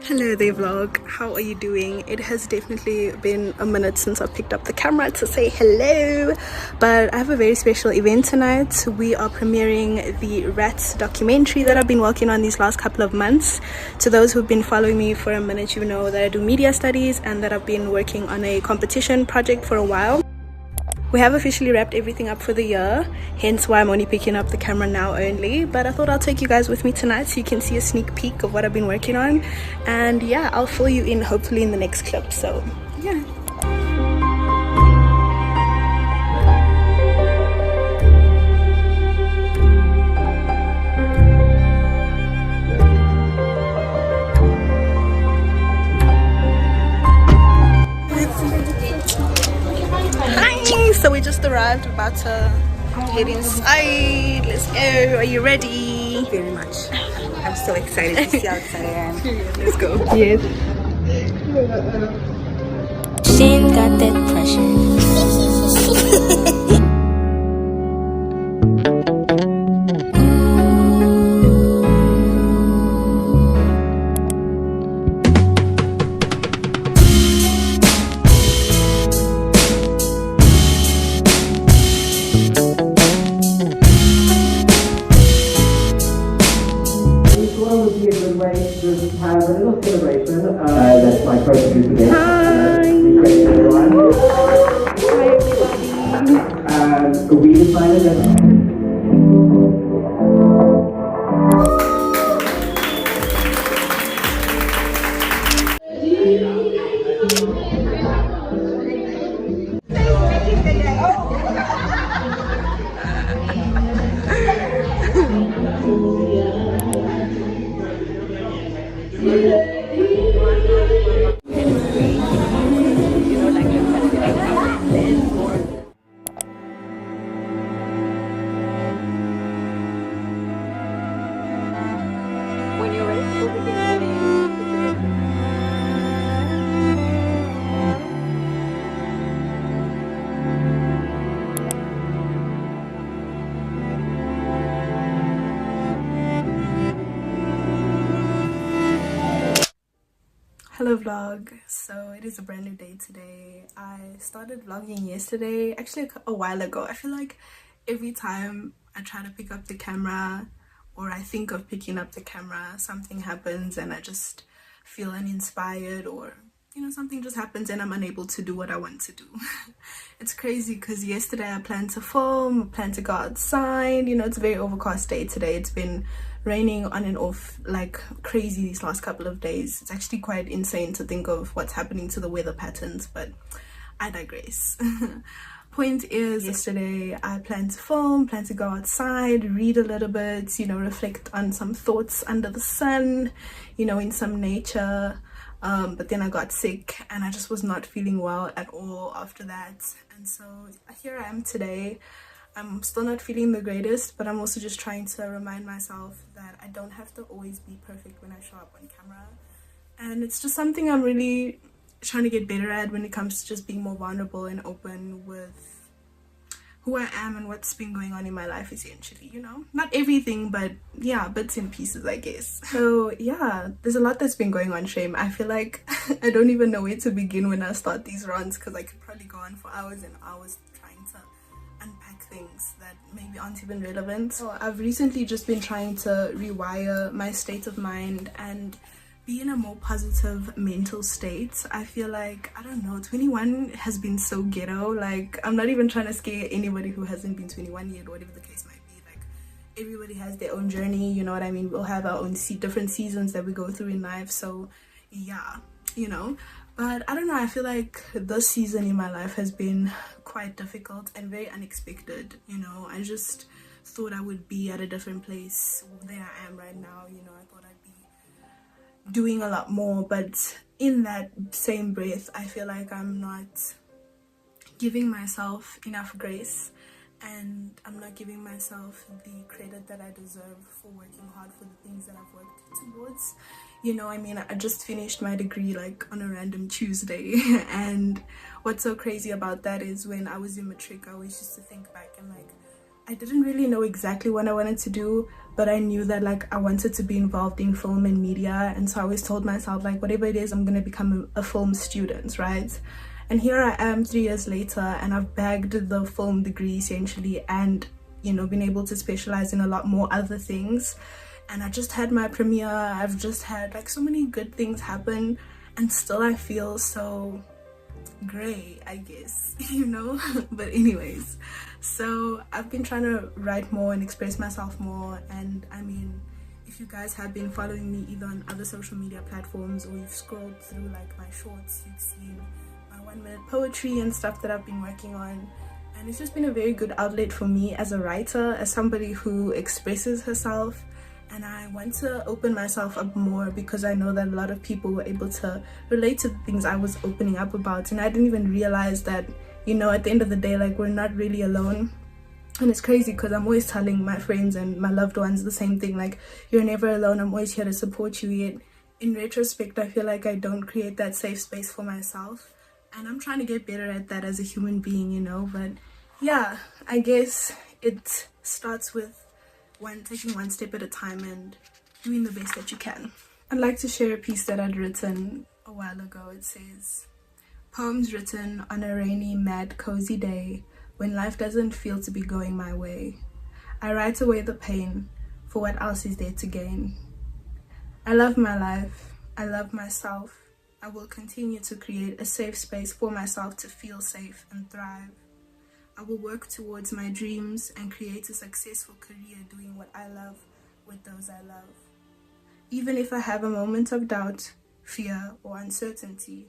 Hello there vlog, how are you doing? It has definitely been a minute since I picked up the camera to say hello, but I have a very special event tonight. We are premiering the Rats documentary that I've been working on these last couple of months. To those who've been following me for a minute, you know that I do media studies and that I've been working on a competition project for a while. We have officially wrapped everything up for the year, hence why I'm only picking up the camera now only, but I thought I'll take you guys with me tonight so you can see a sneak peek of what I've been working on. And yeah, I'll fill you in hopefully in the next clip, so yeah. So we just arrived, about to head inside. Let's go. Are you ready? Very much. I'm so excited to see how excited I am. Let's go. Yes. She ain't got that pressure. Have a little celebration. That's my photo today. Hi. Everyone. Hi everybody. We decided that. When you're ready, we'll begin the name. Hello vlog. So it is a brand new day today. I started vlogging yesterday, actually a while ago. I feel like every time I try to pick up the camera or I think of picking up the camera, something happens and I just feel uninspired, or you know, something just happens and I'm unable to do what I want to do. It's crazy because yesterday I planned to film, planned to go outside. You know, it's a very overcast day today. It's been raining on and off like crazy these last couple of days. It's actually quite insane to think of what's happening to the weather patterns, but I digress. Point is, yesterday I planned to film, planned to go outside, read a little bit, you know, reflect on some thoughts under the sun, you know, in some nature. But then I got sick and I just was not feeling well at all after that. And so here I am today. I'm still not feeling the greatest, but I'm also just trying to remind myself that I don't have to always be perfect when I show up on camera. And it's just something I'm really trying to get better at when it comes to just being more vulnerable and open with who I am and what's been going on in my life, essentially, you know, not everything, but yeah, bits and pieces, I guess. So yeah, there's a lot that's been going on, Shame. I feel like I don't even know where to begin when I start these runs, because I could probably go on for hours and hours trying to unpack things that maybe aren't even relevant. So I've recently just been trying to rewire my state of mind and be in a more positive mental state. I feel like, I don't know, 21 has been so ghetto. Like, I'm not even trying to scare anybody who hasn't been 21 yet, or whatever the case might be. Like, everybody has their own journey, you know what I mean? We'll have our own different seasons that we go through in life. So yeah, you know. But I don't know, I feel like this season in my life has been quite difficult and very unexpected, you know. I just thought I would be at a different place than I am right now, you know. I thought I'd be doing a lot more, but in that same breath, I feel like I'm not giving myself enough grace, and I'm not giving myself the credit that I deserve for working hard for the things that I've worked towards. You know, I mean, I just finished my degree like on a random Tuesday and what's so crazy about that is when I was in matric, I always used to think back and like I didn't really know exactly what I wanted to do, but I knew that like I wanted to be involved in film and media, and so I always told myself like whatever it is, I'm gonna become a film student, right? And here I am 3 years later, and I've bagged the film degree essentially, and you know, been able to specialize in a lot more other things. And I just had my premiere, I've just had like so many good things happen, and still I feel so gray, I guess, you know. But anyways, so I've been trying to write more and express myself more, and I mean, if you guys have been following me either on other social media platforms or you've scrolled through like my shorts, you've seen my 1-minute poetry and stuff that I've been working on, and it's just been a very good outlet for me as a writer, as somebody who expresses herself. And I want to open myself up more because I know that a lot of people were able to relate to the things I was opening up about, and I didn't even realize that, you know, at the end of the day, like, we're not really alone. And it's crazy because I'm always telling my friends and my loved ones the same thing, like, you're never alone, I'm always here to support you. Yet in retrospect, I feel like I don't create that safe space for myself, and I'm trying to get better at that as a human being, you know. But yeah, I guess it starts with taking one step at a time and doing the best that you can. I'd like to share a piece that I'd written a while ago. It says, poems written on a rainy, mad, cozy day when life doesn't feel to be going my way. I write away the pain, for what else is there to gain? I love my life, I love myself. I will continue to create a safe space for myself to feel safe and thrive. I will work towards my dreams and create a successful career doing what I love with those I love. Even if I have a moment of doubt, fear, or uncertainty,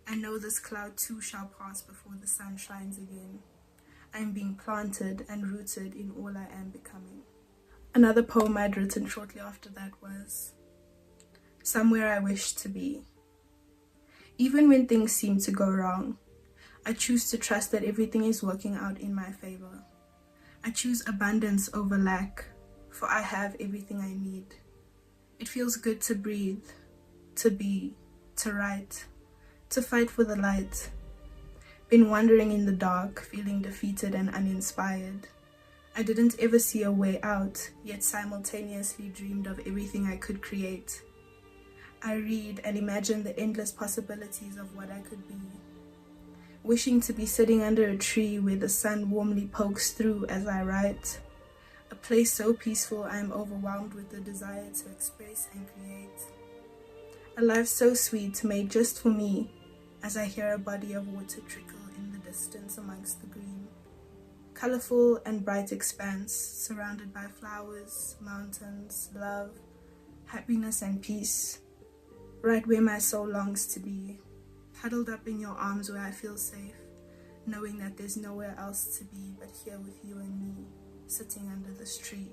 I know this cloud too shall pass before the sun shines again. I am being planted and rooted in all I am becoming. Another poem I'd written shortly after that was, somewhere I wish to be. Even when things seem to go wrong, I choose to trust that everything is working out in my favor. I choose abundance over lack, for I have everything I need. It feels good to breathe, to be, to write, to fight for the light. Been wandering in the dark, feeling defeated and uninspired. I didn't ever see a way out, yet simultaneously dreamed of everything I could create. I read and imagine the endless possibilities of what I could be. Wishing to be sitting under a tree where the sun warmly pokes through as I write. A place so peaceful I am overwhelmed with the desire to express and create. A life so sweet made just for me as I hear a body of water trickle in the distance amongst the green. Colorful and bright expanse surrounded by flowers, mountains, love, happiness and peace. Right where my soul longs to be. Huddled up in your arms where I feel safe, knowing that there's nowhere else to be but here with you and me, sitting under this tree,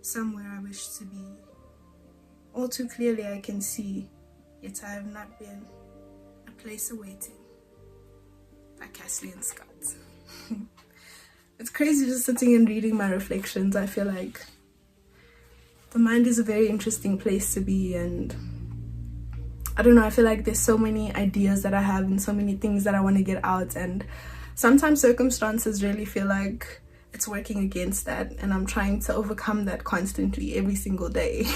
somewhere I wish to be. All too clearly I can see, yet I have not been, a place awaiting, by Kathleen Scott. It's crazy just sitting and reading my reflections. I feel like the mind is a very interesting place to be, and I don't know, I feel like there's so many ideas that I have and so many things that I want to get out, and sometimes circumstances really feel like it's working against that, and I'm trying to overcome that constantly every single day.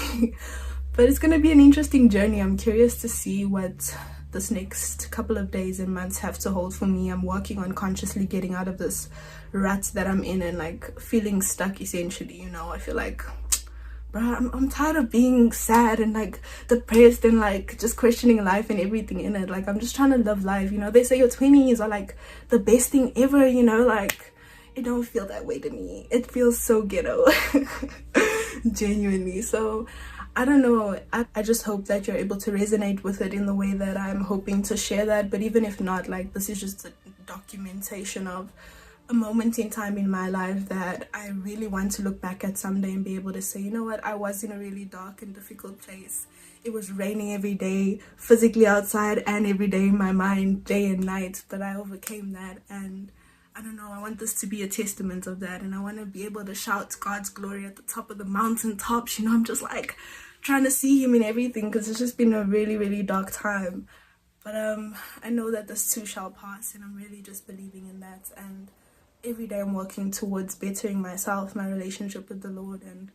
But it's going to be an interesting journey. I'm curious to see what this next couple of days and months have to hold for me. I'm working on consciously getting out of this rut that I'm in and like feeling stuck essentially, you know. I feel like, bruh, I'm tired of being sad and like depressed and like just questioning life and everything in it. Like, I'm just trying to live life, you know. They say your 20s are like the best thing ever, you know, like it don't feel that way to me. It feels so ghetto. Genuinely. So I don't know, I just hope that you're able to resonate with it in the way that I'm hoping to share that. But even if not, like, this is just a documentation of a moment in time in my life that I really want to look back at someday and be able to say, you know what, I was in a really dark and difficult place. It was raining every day, physically outside, and every day in my mind, day and night, but I overcame that. And I don't know, I want this to be a testament of that, and I want to be able to shout God's glory at the top of the mountaintops. You know, I'm just like trying to see him in everything, because it's just been a really, really dark time. But I know that this too shall pass, and I'm really just believing in that. And every day I'm working towards bettering myself, my relationship with the Lord, and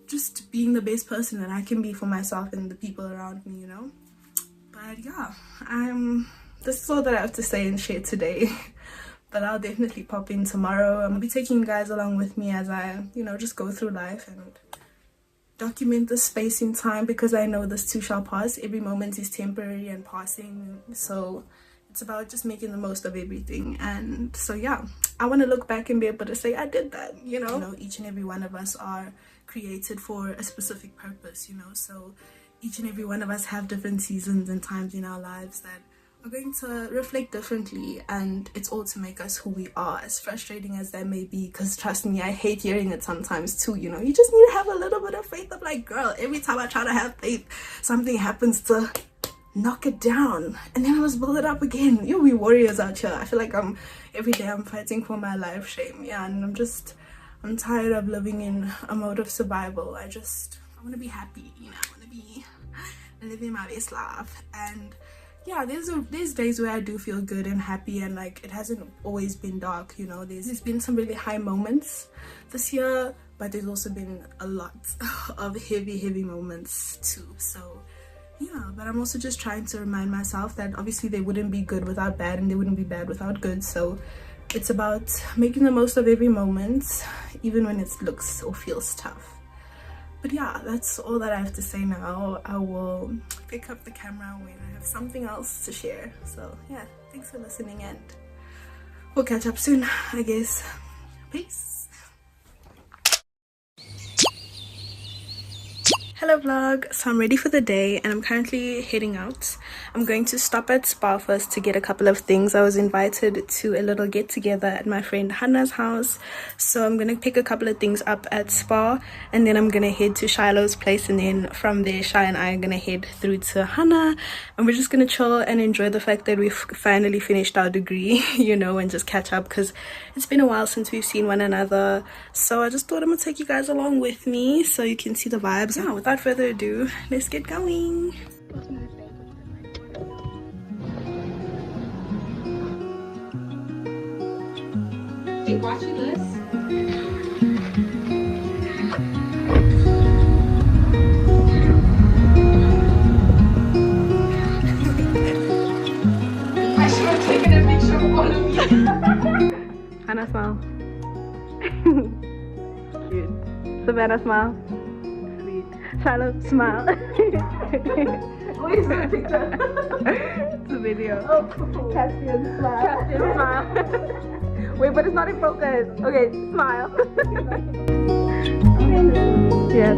just being the best person that I can be for myself and the people around me, you know. But yeah, this is all that I have to say and share today. But I'll definitely pop in tomorrow. I'm gonna be taking you guys along with me as I, you know, just go through life and document the space in time, because I know this too shall pass. Every moment is temporary and passing, so it's about just making the most of everything. And so yeah, I want to look back and be able to say I did that, you know. Each and every one of us are created for a specific purpose, you know. So each and every one of us have different seasons and times in our lives that are going to reflect differently, and it's all to make us who we are, as frustrating as that may be. Because trust me, I hate hearing it sometimes too, you know. You just need to have a little bit of faith. I'm like, girl, every time I try to have faith, something happens to knock it down, and then I must build it up again. You we warriors out here. I feel like every day I'm fighting for my life, shame. Yeah, and I'm tired of living in a mode of survival. I want to be happy, you know. I want to be living my best life. And yeah, there's days where I do feel good and happy, and like it hasn't always been dark, you know. There's been some really high moments this year, but there's also been a lot of heavy moments too. So yeah, but I'm also just trying to remind myself that obviously they wouldn't be good without bad, and they wouldn't be bad without good. So it's about making the most of every moment, even when it looks or feels tough. But yeah, that's all that I have to say now. I will pick up the camera when I have something else to share. So yeah, thanks for listening, and we'll catch up soon, I guess. Peace. Hello vlog, so I'm ready for the day and I'm currently heading out. I'm going to stop at Spa first to get a couple of things. I was invited to a little get together at my friend Hannah's house, so I'm gonna pick a couple of things up at Spa, and then I'm gonna head to Shiloh's place, and then from there Shai and I are gonna head through to Hannah, and we're just gonna chill and enjoy the fact that we've finally finished our degree, you know, and just catch up, because it's been a while since we've seen one another. So I just thought I'm gonna take you guys along with me so you can see the vibes. Yeah, without further ado, let's get going. Hey, watching this? I should have taken a picture of all of you. Hannah, smile. Cute. Savannah, smile. Sweet. Shiloh, smile. What is the picture? It's a video. Oh, cool. Caspian, smile. Caspian, smile. Wait, but it's not in focus. Okay, smile. Yeah.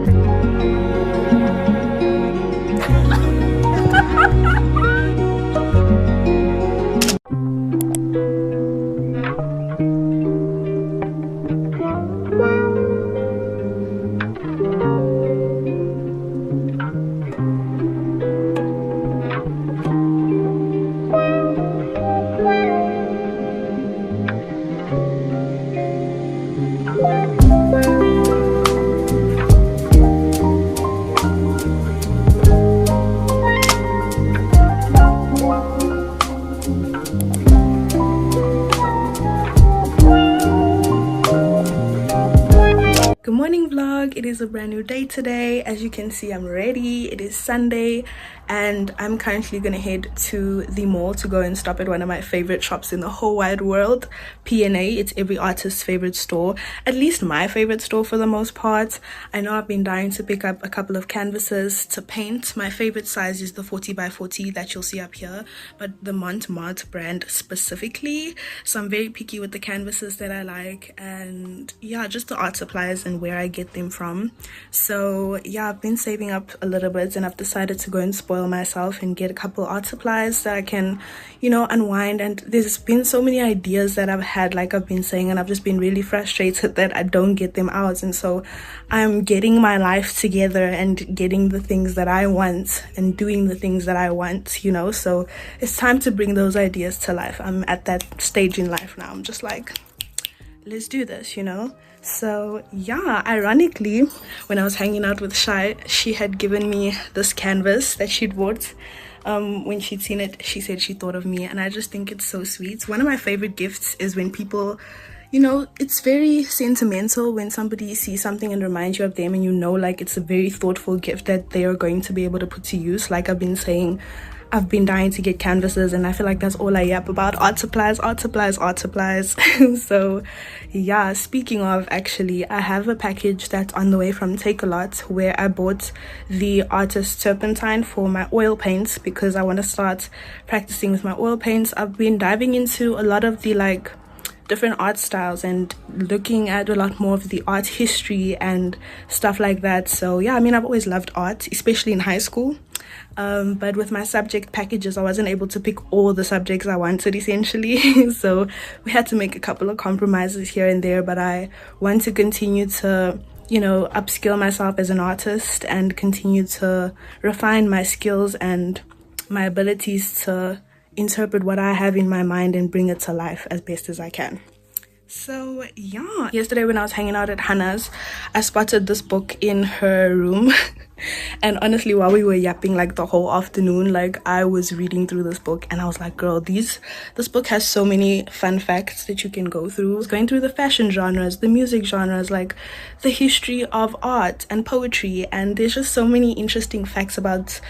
is a brand new day today. As you can see, I'm ready. It is Sunday and I'm currently gonna head to the mall to go and stop at one of my favorite shops in the whole wide world, P&A. It's every artist's favorite store, at least my favorite store for the most part. I know I've been dying to pick up a couple of canvases to paint. My favorite size is the 40 by 40 that you'll see up here, but the Mont brand specifically. So I'm very picky with the canvases that I like, and yeah, just the art supplies and where I get them from. So yeah, I've been saving up a little bit and I've decided to go and spoil myself and get a couple art supplies that I can, you know, unwind. And there's been so many ideas that I've had, like I've been saying, and I've just been really frustrated that I don't get them out. And so I'm getting my life together and getting the things that I want and doing the things that I want, you know. So it's time to bring those ideas to life. I'm at that stage in life now. I'm just like, let's do this, you know. So yeah, ironically, when I was hanging out with Shai, she had given me this canvas that she'd bought. When she'd seen it, she said she thought of me, and I just think it's so sweet. One of my favorite gifts is when people, you know, it's very sentimental when somebody sees something and reminds you of them, and you know, like, it's a very thoughtful gift that they are going to be able to put to use. Like I've been saying, I've been dying to get canvases, and I feel like that's all I yap about: art supplies, art supplies, art supplies. So yeah, speaking of, actually, I have a package that's on the way from Takealot, where I bought the artist turpentine for my oil paints because I want to start practicing with my oil paints. I've been diving into a lot of the like different art styles and looking at a lot more of the art history and stuff like that. So yeah, I mean, I've always loved art, especially in high school. But with my subject packages, I wasn't able to pick all the subjects I wanted, essentially. So we had to make a couple of compromises here and there, but I want to continue to, you know, upskill myself as an artist and continue to refine my skills and my abilities to interpret what I have in my mind and bring it to life as best as I can. So yeah, yesterday when I was hanging out at Hannah's, I spotted this book in her room. And honestly, while we were yapping like the whole afternoon, like I was reading through this book and I was like, girl, this book has so many fun facts that you can go through. It's going through the fashion genres, the music genres, like the history of art and poetry, and there's just so many interesting facts about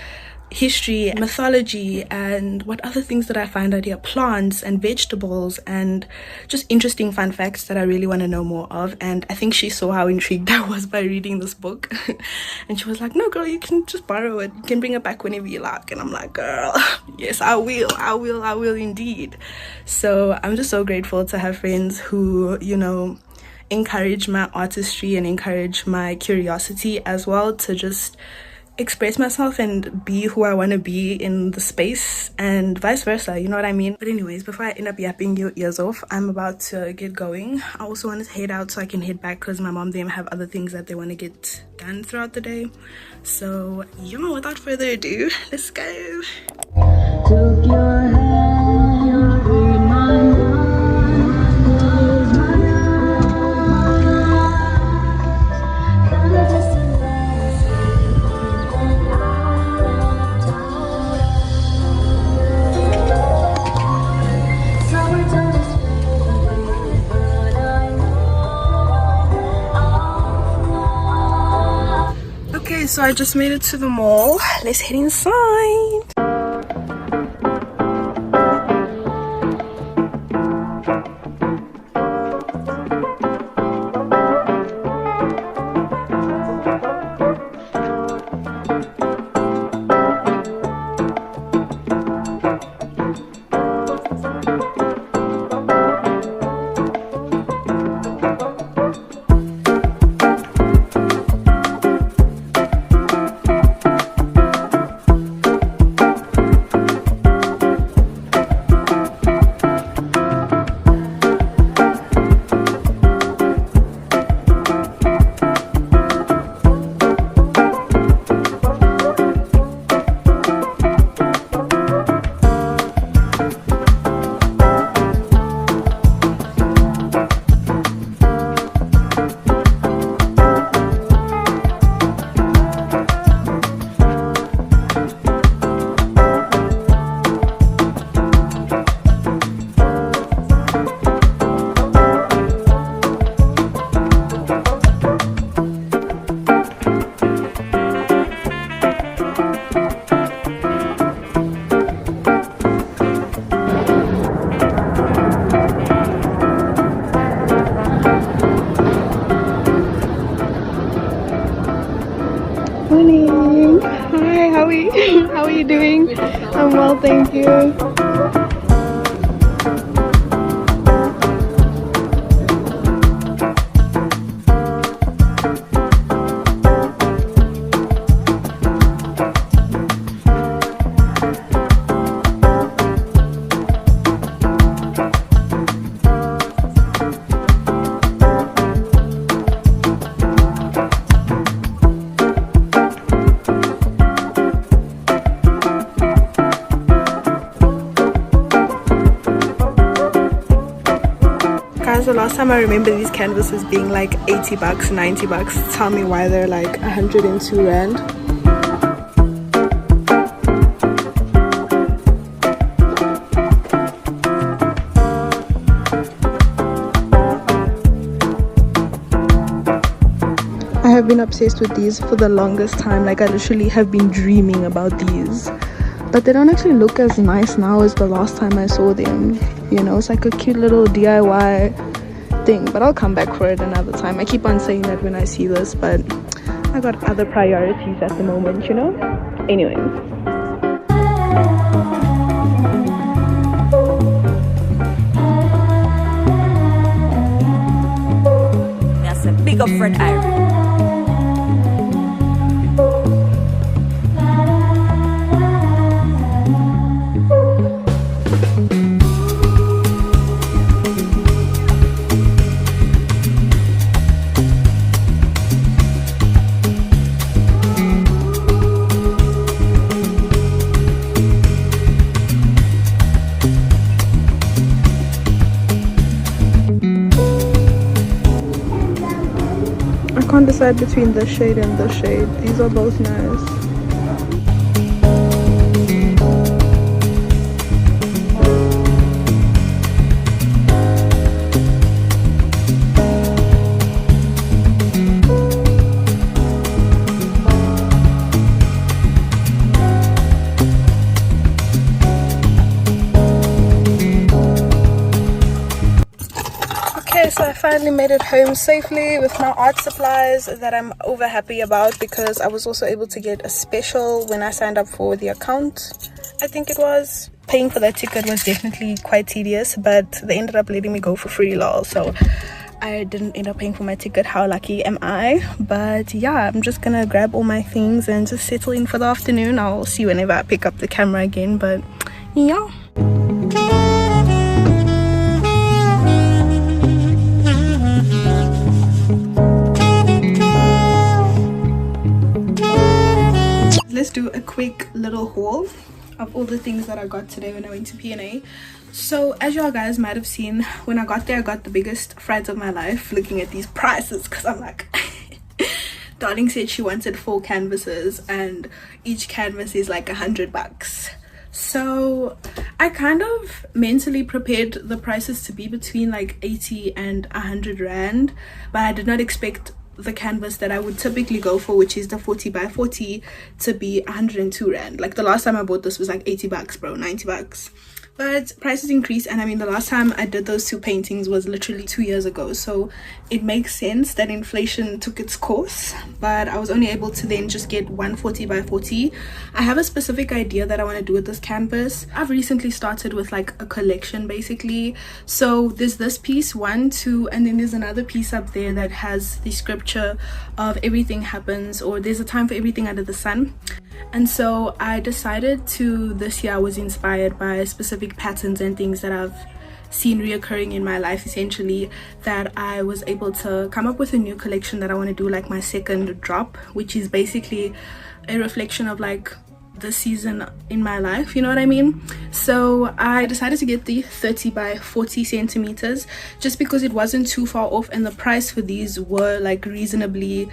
history, mythology, and what other things that I find out here, plants and vegetables, and just interesting fun facts that I really want to know more of. And I think she saw how intrigued I was by reading this book and she was like, no girl, you can just borrow it, you can bring it back whenever you like. And I'm like, girl, yes, I will indeed. So I'm just so grateful to have friends who, you know, encourage my artistry and encourage my curiosity as well, to just express myself and be who I want to be in the space, and vice versa, you know what I mean? But anyways, before I end up yapping your ears off, I'm about to get going. I also want to head out so I can head back because my mom, them have other things that they want to get done throughout the day. So yeah, without further ado, let's go. Took your hand, read my mind, close my Okay, so I just made it to the mall. Let's head inside. how are you? How are you doing? I'm well, thank you. The last time I remember these canvases being like 80 bucks, 90 bucks. Tell me why they're like 102 rand. I have been obsessed with these for the longest time. Like I literally have been dreaming about these, but they don't actually look as nice now as the last time I saw them. You know, it's like a cute little DIY thing, but I'll come back for it another time. I keep on saying that when I see this, but I got other priorities at the moment, you know. Anyways, That's a big up friend Irie. I can't decide between this shade and this shade. These are both nice. So I finally made it home safely with my art supplies that I'm over happy about, because I was also able to get a special when I signed up for the account. I think it was. Paying for that ticket was definitely quite tedious, but they ended up letting me go for free, lol. So I didn't end up paying for my ticket. How lucky am I? But yeah, I'm just gonna grab all my things and just settle in for the afternoon. I'll see whenever I pick up the camera again, but yeah. Let's do a quick little haul of all the things that I got today when I went to P&A. So as y'all guys might have seen, when I got there, I got the biggest fright of my life looking at these prices, because I'm like Darling said she wanted 4 canvases and each canvas is like 100 bucks. So I kind of mentally prepared the prices to be between like 80 and 100 rand, but I did not expect the canvas that I would typically go for, which is the 40 by 40, to be 102 rand. Like the last time I bought this was like 80 bucks, bro, 90 bucks. But prices increase, and I mean the last time I did those 2 paintings was literally 2 years ago, so it makes sense that inflation took its course. But I was only able to then just get 140 by 40. I have a specific idea that I want to do with this canvas. I've recently started with like a collection basically. So there's this piece 1, 2, and then there's another piece up there that has the scripture of everything happens, or there's a time for everything under the sun. And so I decided to, this year I was inspired by specific patterns and things that I've seen reoccurring in my life, essentially, that I was able to come up with a new collection that I want to do, like my second drop, which is basically a reflection of like the season in my life, you know what I mean? So I decided to get the 30 by 40 centimeters just because it wasn't too far off, and the price for these were like reasonably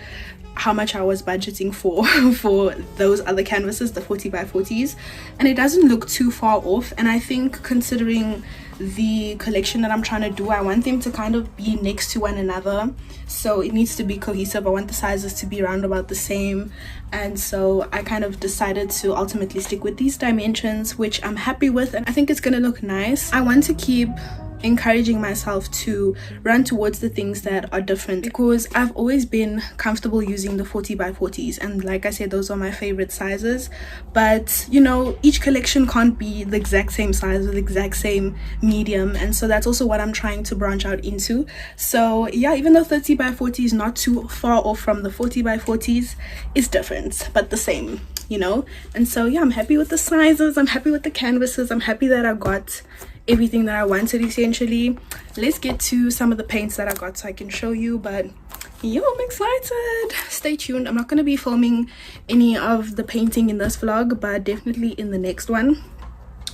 how much I was budgeting for those other canvases, the 40 by 40s, and it doesn't look too far off. And I think considering the collection that I'm trying to do, I want them to kind of be next to one another, so it needs to be cohesive. I want the sizes to be around about the same, and so I kind of decided to ultimately stick with these dimensions, which I'm happy with, and I think it's gonna look nice. I want to keep encouraging myself to run towards the things that are different, because I've always been comfortable using the 40 by 40s, and like I said, those are my favorite sizes. But you know, each collection can't be the exact same size or the exact same medium, and so that's also what I'm trying to branch out into. So yeah, even though 30 by 40 is not too far off from the 40 by 40s, it's different but the same, you know. And so yeah, I'm happy with the sizes, I'm happy with the canvases, I'm happy that I got everything that I wanted essentially. Let's get to some of the paints that I got so I can show you. But yo, I'm excited. Stay tuned. I'm not going to be filming any of the painting in this vlog, but definitely in the next one.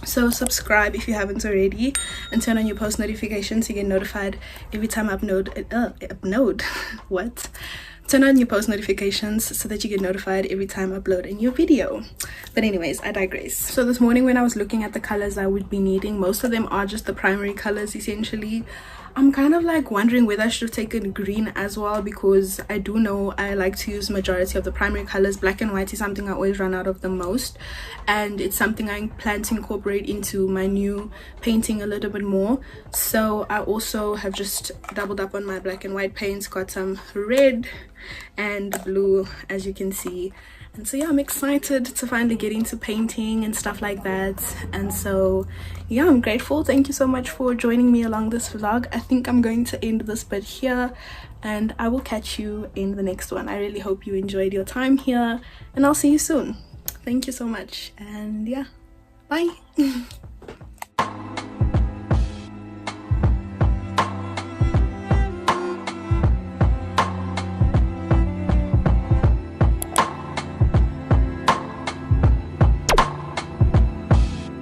So subscribe if you haven't already, and turn on your post notifications to get notified every time I upload what? Turn on your post notifications so that you get notified every time I upload a new video. But anyways, I digress. So this morning when I was looking at the colors I would be needing, most of them are just the primary colors essentially. I'm kind of like wondering whether I should have taken green as well, because I do know I like to use majority of the primary colors. Black and white is something I always run out of the most, and it's something I plan to incorporate into my new painting a little bit more. So I also have just doubled up on my black and white paints, got some red and blue as you can see. And so yeah, I'm excited to finally get into painting and stuff like that. And so yeah, I'm grateful. Thank you so much for joining me along this vlog. I think I'm going to end this bit here, and I will catch you in the next one. I really hope you enjoyed your time here, and I'll see you soon. Thank you so much, and yeah, bye.